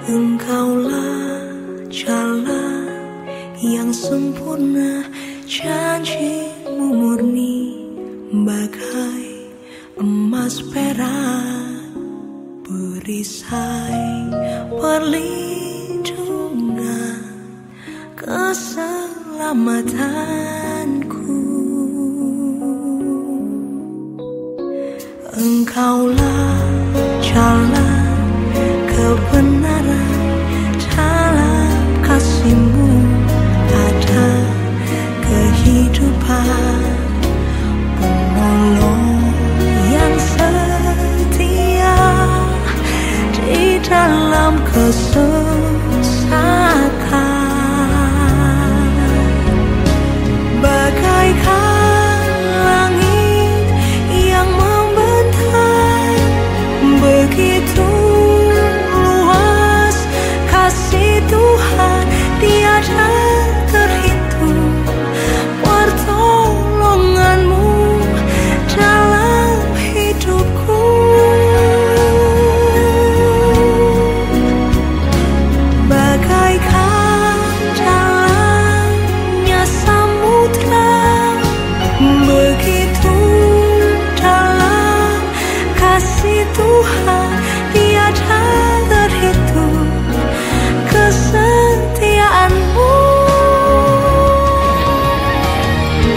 Engkaulah jalan yang sempurna, janji-Mu murni bagai emas perak, perisai perlindungan keselamatanku. Engkaulah jalan kebenaran, dalam kasih-Mu ada kehidupan, penolong yang setia di dalam kesesakan. Bagaikan langit yang membentang, begitu luas kasih Tuhan, tiada terhitung pertolongan-Mu dalam hidupku. Bagaikan dalamnya samudra, begitu dalam kasih Tuhan, tiada terhitung kesetiaan-Mu.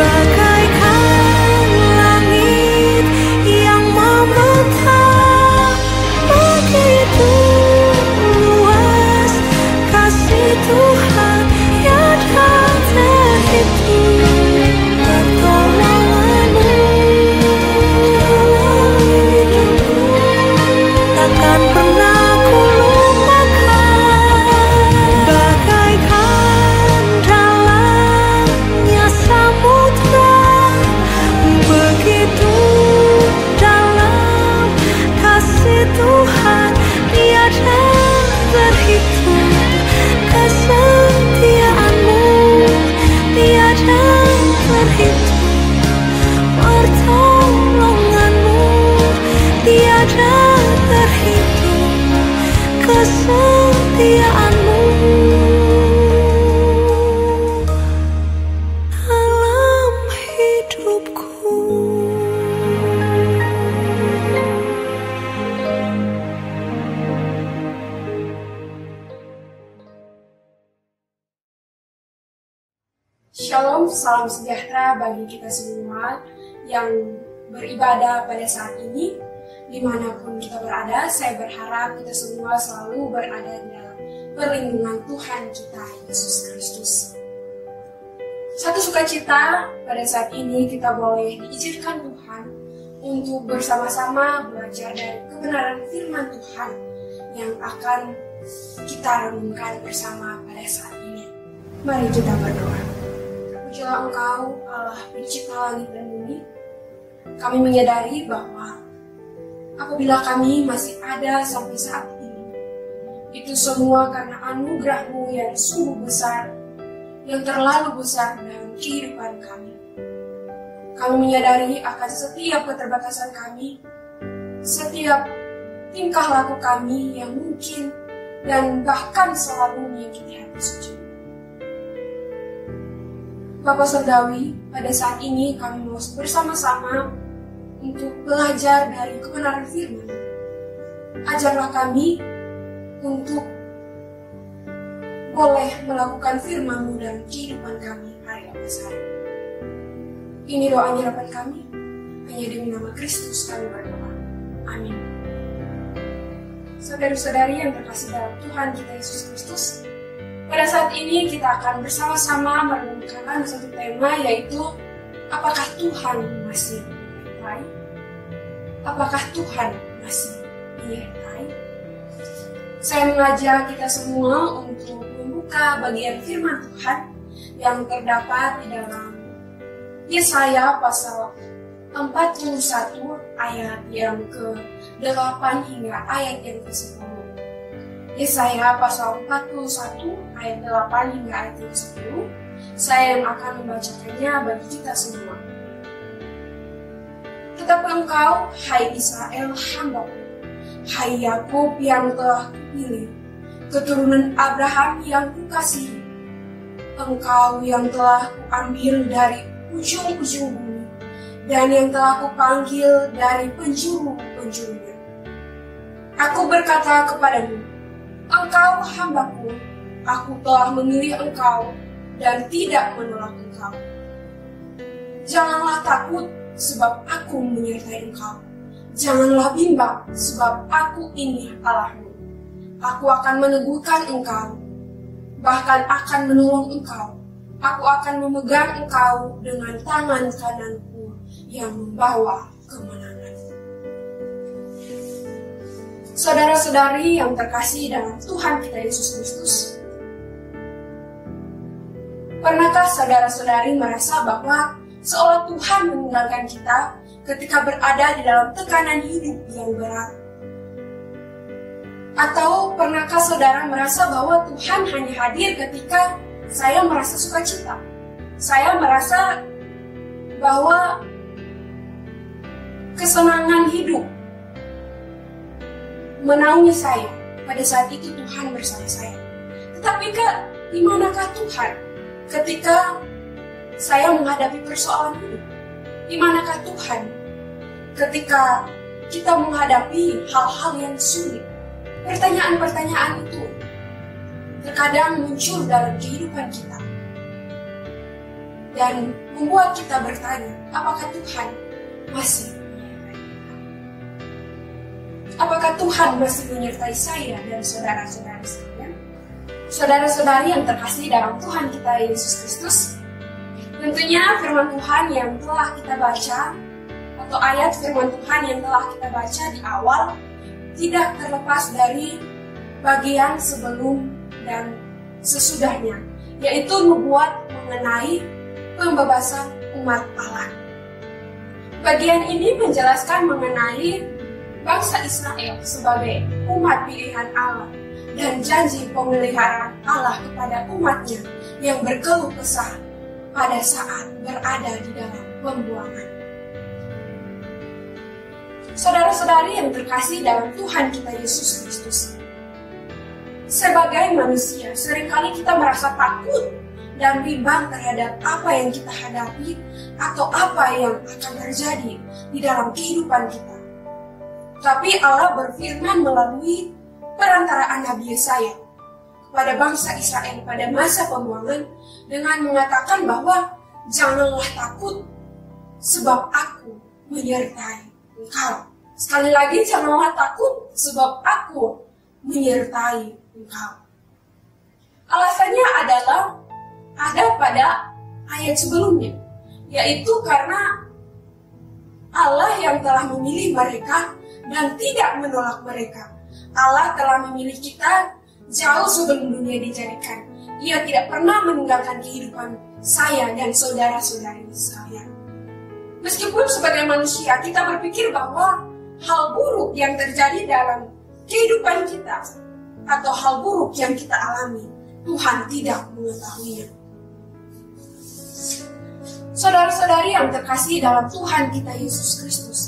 Bagaikan langit yang membentang, begitu luas kasih Tuhan, tiada terhitung pertolongan-Mu dalam hidupku. Takkan pernah ku lupakan. Bagaikan dalamnya samudra, begitu dalam kasih Tuhan, tiada terhitung kesetiaan-Mu, tiada terhitung pertolongan-Mu, tiada terhitung kesetiaan-Mu dalam hidupku. Shalom, salam sejahtera bagi kita semua yang beribadah pada saat ini. Dimanapun kita berada, saya berharap kita semua selalu berada di dalam perlindungan Tuhan kita, Yesus Kristus. Satu sukacita pada saat ini kita boleh diizinkan Tuhan untuk bersama-sama belajar dari kebenaran firman Tuhan yang akan kita renungkan bersama pada saat ini. Mari kita berdoa. Pujilah Engkau, Allah pencipta langit dan bumi. Kami menyadari bahwa apabila kami masih ada sampai saat ini, itu semua karena anugerah-Mu yang sungguh besar, yang terlalu besar dalam kehidupan kami. Kami menyadari akan setiap keterbatasan kami, setiap tingkah laku kami yang mungkin dan bahkan selalu menyakiti hati suci. Bapa Surgawi, pada saat ini kami mau bersama-sama untuk belajar dari kebenaran firman. Ajarlah kami untuk boleh melakukan firman-Mu dalam kehidupan kami hari lepas hari. Ini doa harapan kami, hanya demi nama Kristus kami berdoa. Amin. Saudari-saudari yang terkasih dalam Tuhan kita Yesus Kristus, pada saat ini kita akan bersama-sama merenungkan satu tema, yaitu apakah Tuhan masih menyertai? Apakah Tuhan masih menyertai? Saya mengajak kita semua untuk membuka bagian firman Tuhan yang terdapat di dalam Yesaya pasal 41 ayat yang ke-8 hingga ayat yang ke-10. Yesaya pasal 41 ayat 8 hingga ayat 10. Saya yang akan membacakannya bagi kita semua. Tetapi engkau, hai Israel, hamba-Ku, hai Yakub yang telah kupilih, keturunan Abraham yang kukasihi, engkau yang telah kuambil dari ujung-ujung bumi, dan yang telah kupanggil dari penjuru-penjurunya. Aku berkata kepadamu, engkau hamba-Ku, aku telah memilih engkau dan tidak menolak engkau. Janganlah takut, sebab aku menyertai engkau. Janganlah bimbang, sebab aku ini Allahmu. Aku akan meneguhkan engkau, bahkan akan menolong engkau. Aku akan memegang engkau dengan tangan kananku yang membawa kemenangan. Saudara-saudari yang terkasih dalam Tuhan kita Yesus Kristus, pernahkah saudara-saudari merasa bahwa seolah Tuhan meninggalkan kita ketika berada di dalam tekanan hidup yang berat? Atau pernahkah saudara merasa bahwa Tuhan hanya hadir ketika saya merasa sukacita? Saya merasa bahwa kesenangan hidup menaungi saya. Pada saat itu Tuhan bersama saya. Tetapi di manakah Tuhan ketika saya menghadapi persoalan hidup? Di manakah Tuhan ketika kita menghadapi hal-hal yang sulit? Pertanyaan-pertanyaan itu terkadang muncul dalam kehidupan kita dan membuat kita bertanya, apakah Tuhan masih menyertai kita? Apakah Tuhan masih menyertai saya dan saudara-saudari sekalian? Saudara-saudari yang terkasih dalam Tuhan kita Yesus Kristus, tentunya firman Tuhan yang telah kita baca atau ayat firman Tuhan yang telah kita baca di awal tidak terlepas dari bagian sebelum dan sesudahnya, yaitu nubuat mengenai pembebasan umat Allah. Bagian ini menjelaskan mengenai bangsa Israel sebagai umat pilihan Allah dan janji pemeliharaan Allah kepada umatnya yang berkeluh kesah pada saat berada di dalam pembuangan. Saudara-saudari yang terkasih dalam Tuhan kita Yesus Kristus, sebagai manusia seringkali kita merasa takut dan bimbang terhadap apa yang kita hadapi atau apa yang akan terjadi di dalam kehidupan kita. Tapi Allah berfirman melalui perantaraan Nabi Yesaya kepada bangsa Israel pada masa pembuangan dengan mengatakan bahwa janganlah takut, sebab aku menyertai engkau. Sekali lagi, janganlah takut, sebab aku menyertai engkau. Alasannya adalah ada pada ayat sebelumnya, yaitu karena Allah yang telah memilih mereka dan tidak menolak mereka. Allah telah memilih kita jauh sebelum dunia dijadikan. Ia tidak pernah meninggalkan kehidupan saya dan saudara-saudari sekalian. Meskipun sebagai manusia kita berpikir bahwa hal buruk yang terjadi dalam kehidupan kita atau hal buruk yang kita alami, Tuhan tidak mengetahuinya. Saudara-saudari yang terkasih dalam Tuhan kita Yesus Kristus,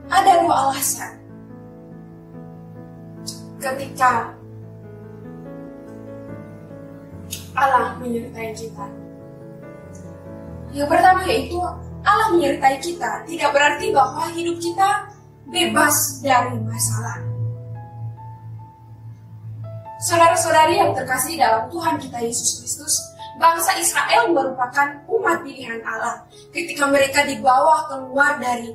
ada dua alasan ketika Allah menyertai kita. Yang pertama yaitu Allah menyertai kita tidak berarti bahwa hidup kita bebas dari masalah. Saudara-saudari yang terkasih dalam Tuhan kita Yesus Kristus, bangsa Israel merupakan umat pilihan Allah. Ketika mereka dibawa keluar dari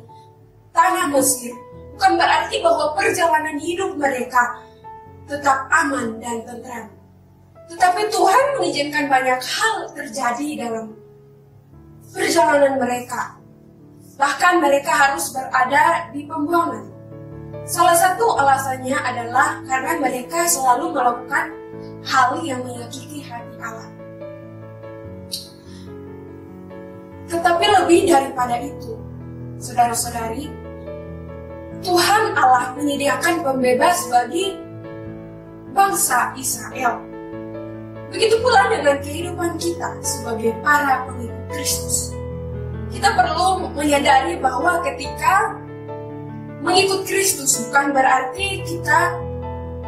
tanah Mesir, bukan berarti bahwa perjalanan hidup mereka tetap aman dan tentram. Tetapi Tuhan mengizinkan banyak hal terjadi dalam perjalanan mereka. Bahkan mereka harus berada di pembuangan. Salah satu alasannya adalah karena mereka selalu melakukan hal yang menyakiti hati Allah. Tetapi lebih daripada itu, saudara-saudari, Tuhan Allah menyediakan pembebas bagi bangsa Israel. Begitu pula dengan kehidupan kita sebagai para pengikut Kristus. Kita perlu menyadari bahwa ketika mengikut Kristus bukan berarti kita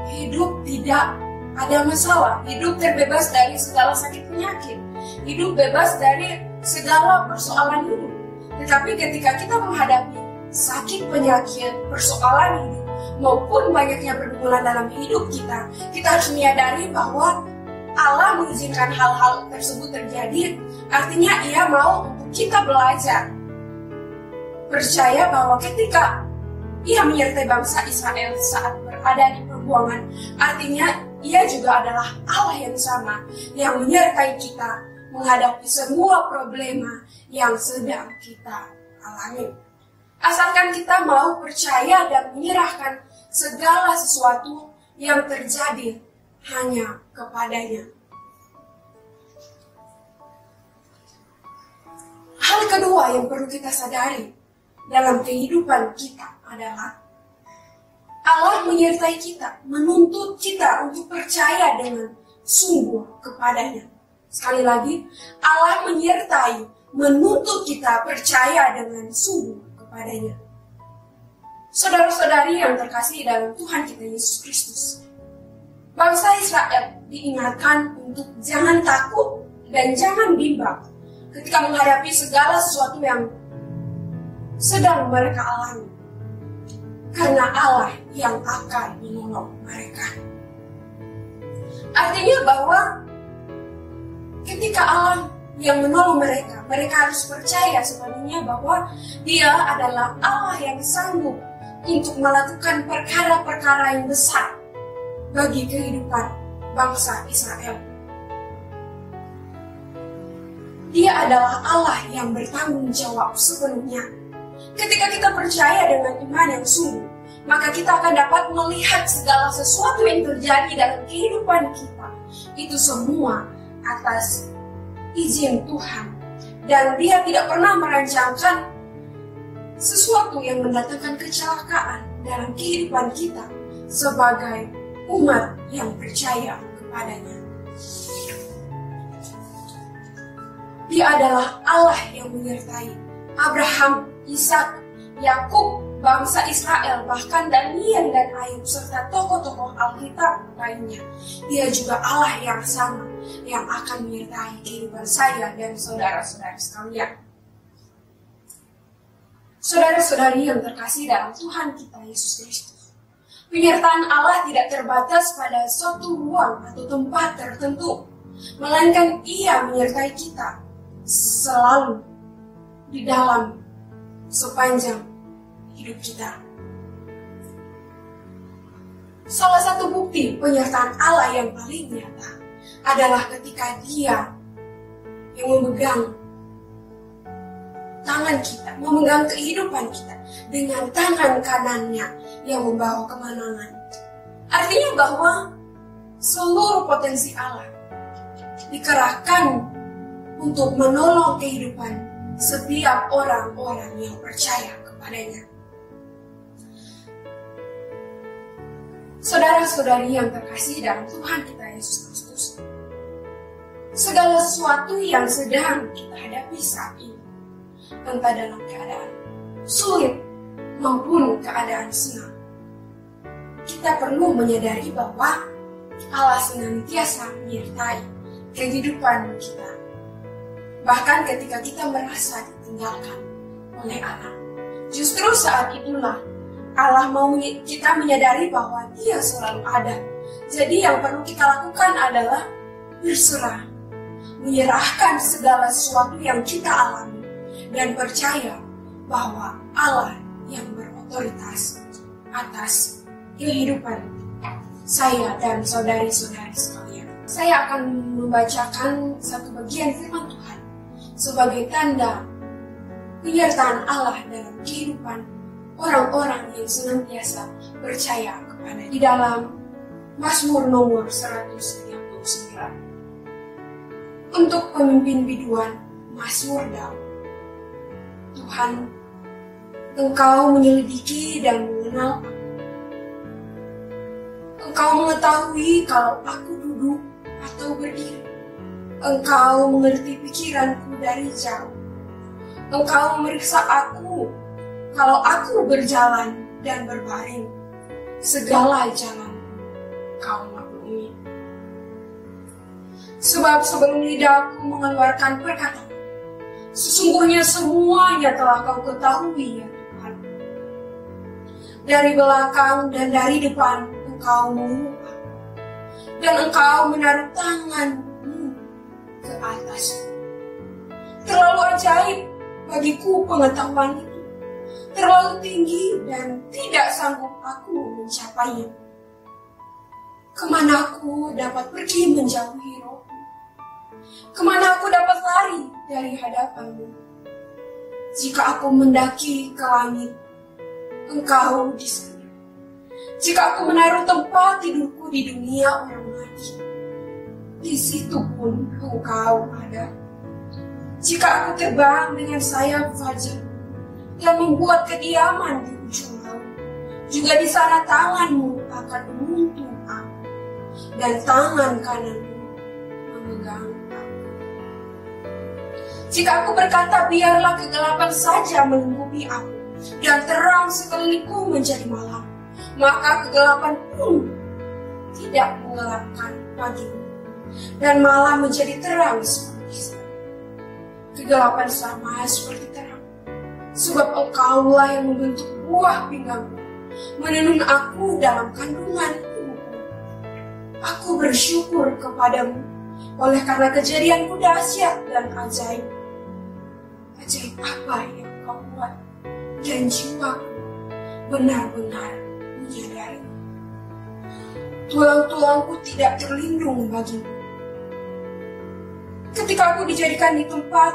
hidup tidak ada masalah, hidup terbebas dari segala sakit penyakit, hidup bebas dari segala persoalan hidup. Tetapi ketika kita menghadapi sakit penyakit, persoalan hidup, maupun banyaknya pergumulan dalam hidup kita, kita harus menyadari bahwa Allah mengizinkan hal-hal tersebut terjadi, artinya Ia mau untuk kita belajar. Percaya bahwa ketika Ia menyertai bangsa Israel saat berada di perbuangan, artinya Ia juga adalah Allah yang sama, yang menyertai kita menghadapi semua problema yang sedang kita alami. Asalkan kita mau percaya dan menyerahkan segala sesuatu yang terjadi hanya kepadanya. Hal kedua yang perlu kita sadari dalam kehidupan kita adalah Allah menyertai kita, menuntut kita untuk percaya dengan sungguh kepadanya. Sekali lagi, Allah menyertai, menuntut kita percaya dengan sungguh kepadanya. Saudara-saudari yang terkasih dalam Tuhan kita Yesus Kristus, bangsa Israel diingatkan untuk jangan takut dan jangan bimbang ketika menghadapi segala sesuatu yang sedang mereka alami. Karena Allah yang akan menolong mereka. Artinya bahwa ketika Allah yang menolong mereka, mereka harus percaya sepenuhnya bahwa Dia adalah Allah yang sanggup untuk melakukan perkara-perkara yang besar bagi kehidupan bangsa Israel. Dia adalah Allah yang bertanggung jawab sepenuhnya. Ketika kita percaya dengan iman yang sungguh, maka kita akan dapat melihat segala sesuatu yang terjadi dalam kehidupan kita. Itu semua atas izin Tuhan. Dan Dia tidak pernah merancangkan sesuatu yang mendatangkan kecelakaan dalam kehidupan kita sebagai umat yang percaya kepadanya. Dia adalah Allah yang menyertai Abraham, Ishak, Yakub, bangsa Israel, bahkan Daniel dan Ayub, serta tokoh-tokoh Alkitab lainnya. Dia juga Allah yang sama, yang akan menyertai kehidupan saya dan saudara-saudari sekalian. Saudara-saudari yang terkasih dalam Tuhan kita Yesus Kristus, penyertaan Allah tidak terbatas pada suatu ruang atau tempat tertentu, melainkan Ia menyertai kita selalu di dalam sepanjang hidup kita. Salah satu bukti penyertaan Allah yang paling nyata adalah ketika Dia yang memegang tangan kita, memegang kehidupan kita dengan tangan kanannya yang membawa kemenangan. Artinya bahwa seluruh potensi Allah dikerahkan untuk menolong kehidupan setiap orang-orang yang percaya kepadanya. Saudara-saudari yang terkasih dalam Tuhan kita Yesus Kristus, segala sesuatu yang sedang kita hadapi saat ini, entah dalam keadaan sulit maupun keadaan senang, kita perlu menyadari bahwa Allah senantiasa menyertai kehidupan kita. Bahkan ketika kita merasa ditinggalkan oleh Allah, justru saat itulah Allah mau kita menyadari bahwa Dia selalu ada. Jadi yang perlu kita lakukan adalah berserah, menyerahkan segala sesuatu yang kita alami, dan percaya bahwa Allah yang berotoritas atas kehidupan saya dan saudari-saudari sekalian. Saya akan membacakan satu bagian firman Tuhan sebagai tanda penyertaan Allah dalam kehidupan orang-orang yang senantiasa percaya kepada di dalam Mazmur nomor 139. Untuk pemimpin biduan Mazmur Daud. Tuhan, Engkau menyelidiki dan mengenal aku. Engkau mengetahui kalau aku duduk atau berdiri. Engkau mengerti pikiranku dari jauh. Engkau memeriksa aku kalau aku berjalan dan berbaring. Segala jalan Kau maklumi. Sebab sebelum lidahku mengeluarkan perkataan, sesungguhnya semuanya telah Kau ketahui, ya Tuhan. Dari belakang dan dari depan Engkau mengubah, dan Engkau menaruh tangan-Mu ke atasku. Terlalu ajaib bagiku pengetahuan itu, terlalu tinggi dan tidak sanggup aku mencapainya. Kemana aku dapat pergi menjauhi Roh-Mu? Kemana aku dapat lari dari hadapan-Mu? Jika aku mendaki ke langit, Engkau di sana. Jika aku menaruh tempat tidurku di dunia orang mati, di situ pun Engkau ada. Jika aku terbang dengan sayap fajar dan membuat kediaman di ujung laut, juga di sana tangan-Mu akan menuntun aku, dan tangan kanan-Mu memegang aku. Jika aku berkata, biarlah kegelapan saja melingkupi aku, dan terang sekelilingku menjadi malam, maka kegelapan pun tidak menggelapkan pagimu, dan malam menjadi terang seperti siang. Kegelapan sama seperti terang, sebab Engkaulah yang membentuk buah pinggangku, menenun aku dalam kandungan ibuku. Aku bersyukur kepadamu oleh karena kejadianku dahsyat dan ajaib. Ajaib apa yang Kau buat, dan jiwaku benar-benar menyadari. Tulang-tulangku tidak terlindung bagimu. Ketika aku dijadikan di tempat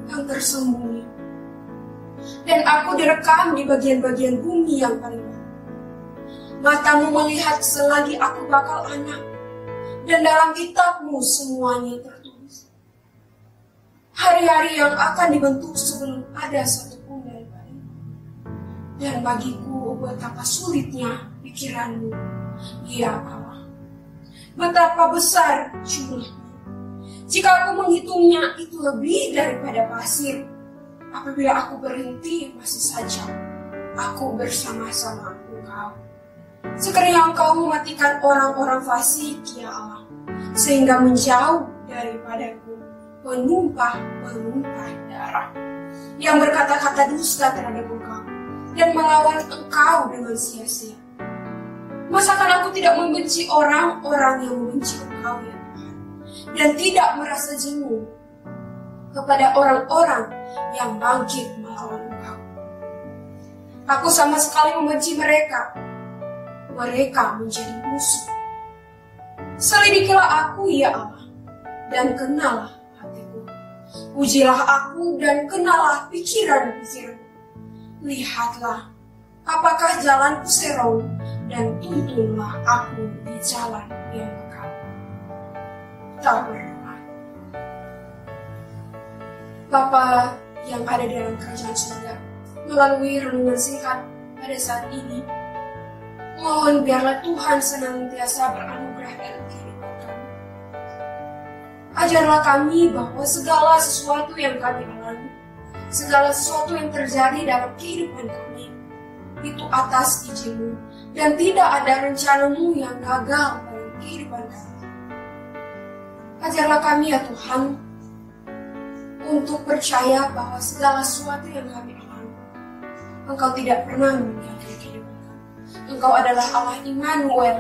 yang tersembunyi, dan aku direkam di bagian-bagian bumi yang paling bawah. Matamu melihat selagi aku bakal anak, dan dalam kitab-Mu semuanya tertulis. Hari-hari yang akan dibentuk sebelum ada satupun daripadanya. Dan bagiku betapa sulitnya pikiran-Mu, ya Allah. Betapa besar jumlahnya. Jika aku menghitungnya, itu lebih daripada pasir. Apabila aku berhenti, masih saja aku bersama-sama Engkau. Sekiranya Engkau mematikan orang-orang fasik, ya Allah, sehingga menjauh daripadaku penumpah-penumpah darah yang berkata-kata dusta terhadap Engkau dan melawan Engkau dengan sia-sia. Masakan aku tidak membenci orang-orang yang membenci Engkau, ya Tuhan, dan tidak merasa jenuh kepada orang-orang yang bangkit melawan Engkau. Aku sama sekali membenci mereka. Mereka menjadi musuh. Selidikilah aku, ya Allah, dan kenalah hatiku. Ujilah aku dan kenalah pikiran-pikiranku. Lihatlah, apakah jalanku serong, dan tuntunlah aku di jalan yang kekal. Kita berdoa. Bapa yang ada di dalam kerajaan surga, melalui renungan singkat pada saat ini, mohon biarlah Tuhan senantiasa beranugerah dalam kehidupan kami. Ajarlah kami bahwa segala sesuatu yang kami alami, segala sesuatu yang terjadi dalam kehidupan kami, itu atas izin-Mu, dan tidak ada rencana-Mu yang gagal dalam kehidupan kami. Ajarlah kami, ya Tuhan, untuk percaya bahwa segala sesuatu yang kami alami, Engkau tidak pernah meninggalkan kehidupan kami. Engkau adalah Allah Immanuel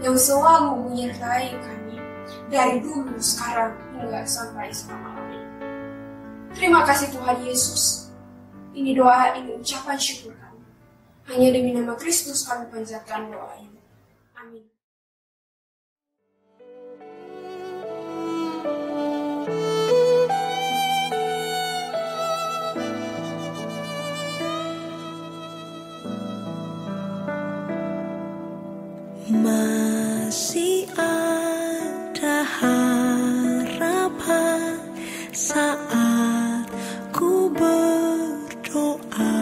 yang selalu menyertai kami dari dulu, sekarang, hingga sampai selama-lamanya. Terima kasih Tuhan Yesus. Ini doa, ini ucapan syukur kami. Hanya demi nama Kristus kami panjatkan doa ini. Amin. Masih ada harapan saat ku berdoa.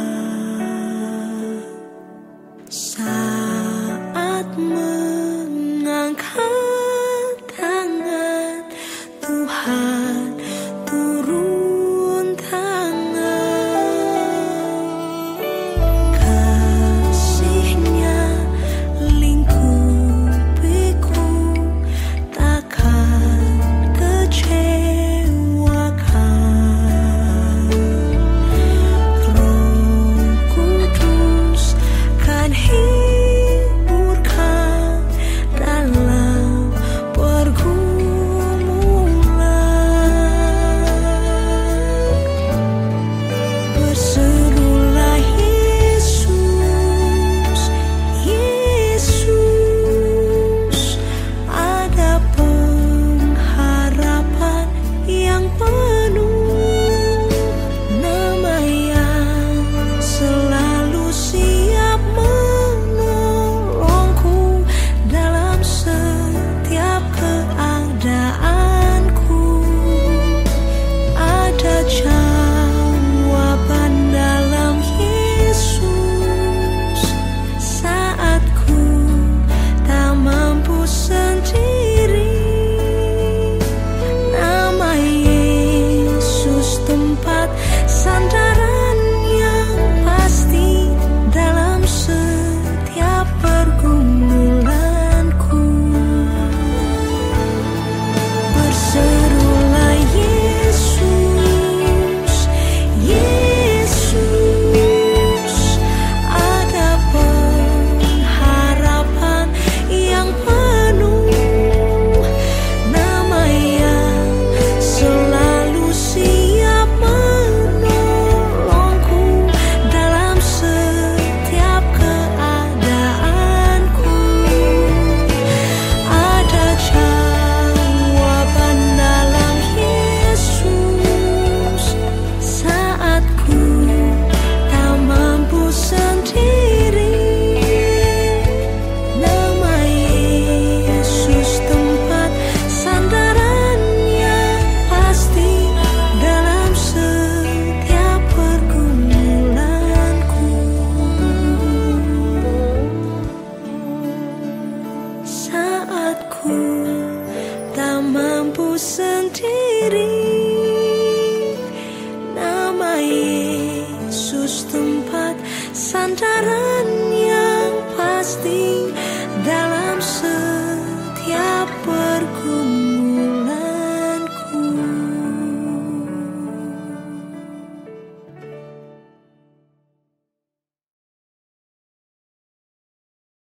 tak mampu